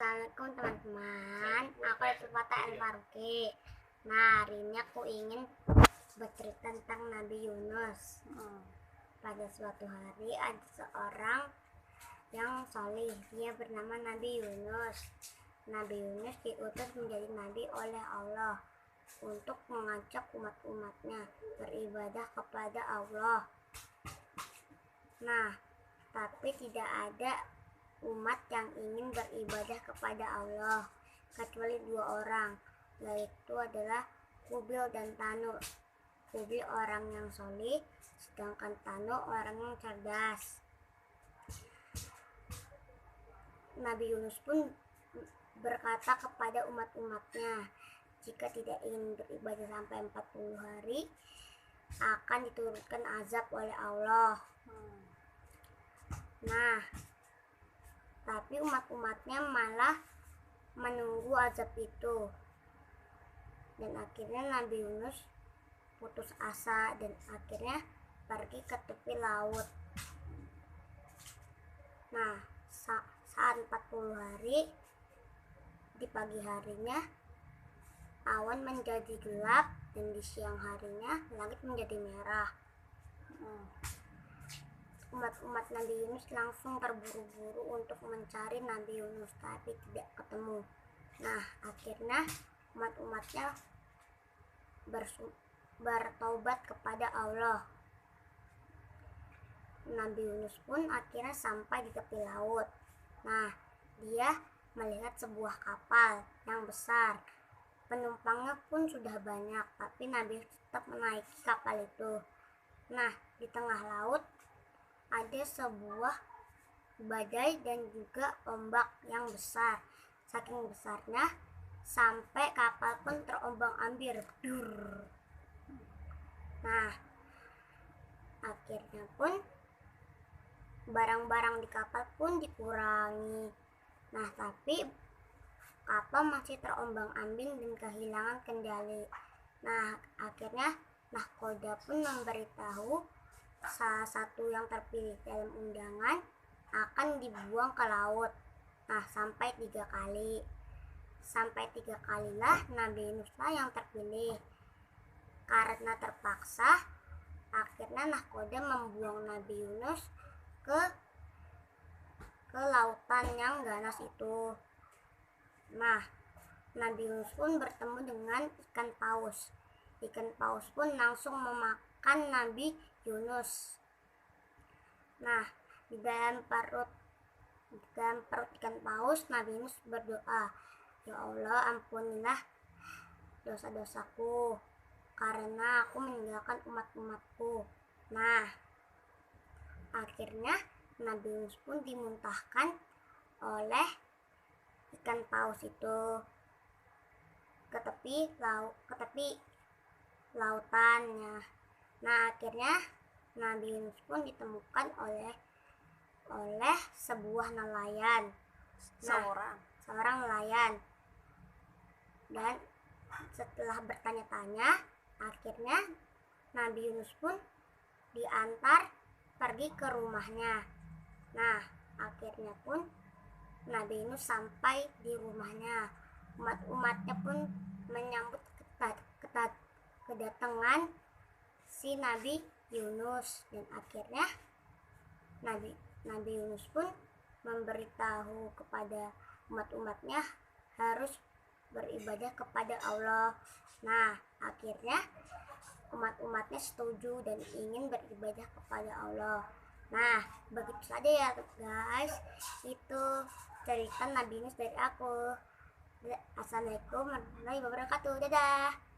Assalamualaikum teman-teman, aku Sulfata El Faruqi. Nah, hari ini aku ingin bercerita tentang Nabi Yunus. Pada suatu hari ada seorang yang solih, dia bernama Nabi Yunus. Nabi Yunus diutus menjadi nabi oleh Allah untuk mengajak umat-umatnya beribadah kepada Allah. Nah, tapi tidak ada umat yang ingin beribadah kepada Allah kecuali dua orang, yaitu adalah Kubil dan Tanu. Kubil orang yang solih, sedangkan Tanu orang yang cerdas. Nabi Yunus pun berkata kepada umat-umatnya, jika tidak ingin beribadah sampai 40 hari akan diturunkan azab oleh Allah. Nah, tapi umat-umatnya malah menunggu azab itu, dan akhirnya Nabi Yunus putus asa dan akhirnya pergi ke tepi laut. Nah, saat 40 hari, di pagi harinya awan menjadi gelap dan di siang harinya langit menjadi merah. Umat-umat Nabi Yunus langsung terburu-buru untuk mencari Nabi Yunus, tapi tidak ketemu. Nah, akhirnya umat-umatnya bertobat kepada Allah. Nabi Yunus pun akhirnya sampai di tepi laut. Nah, dia melihat sebuah kapal yang besar. Penumpangnya pun sudah banyak, tapi Nabi tetap menaiki kapal itu. Nah, di tengah laut ada sebuah badai dan juga ombak yang besar. Saking besarnya sampai kapal pun terombang-ambing. Nah, akhirnya pun barang-barang di kapal pun dikurangi. Nah, tapi kapal masih terombang-ambing dan kehilangan kendali. Nah, akhirnya nahkoda pun memberitahu salah satu yang terpilih dalam undangan akan dibuang ke laut. Nah, sampai 3 kali. Sampai 3 kalilah Nabi Yunus yang terpilih. Karena terpaksa, akhirnya nahkoda membuang Nabi Yunus ke lautan yang ganas itu. Nah, Nabi Yunus pun bertemu dengan ikan paus. Ikan paus pun langsung memakan Nabi Yunus. Nah, di dalam perut ikan paus, Nabi Yunus berdoa, ya Allah, ampunilah dosa-dosaku karena aku meninggalkan umat-umatku. Nah, akhirnya Nabi Yunus pun dimuntahkan oleh ikan paus itu ke tepi lautannya. Nah, akhirnya Nabi Yunus pun ditemukan oleh sebuah nelayan. Seorang nelayan. Dan setelah bertanya-tanya, akhirnya Nabi Yunus pun diantar pergi ke rumahnya. Nah, akhirnya pun Nabi Yunus sampai di rumahnya. Umat-umatnya pun menyambut kedatangan si Nabi Yunus, dan akhirnya Nabi Yunus pun memberitahu kepada umat-umatnya harus beribadah kepada Allah. Nah, akhirnya umat-umatnya setuju dan ingin beribadah kepada Allah. Nah, begitu saja ya guys, itu cerita Nabi Yunus dari aku. Assalamualaikum warahmatullahi wabarakatuh. Dadah.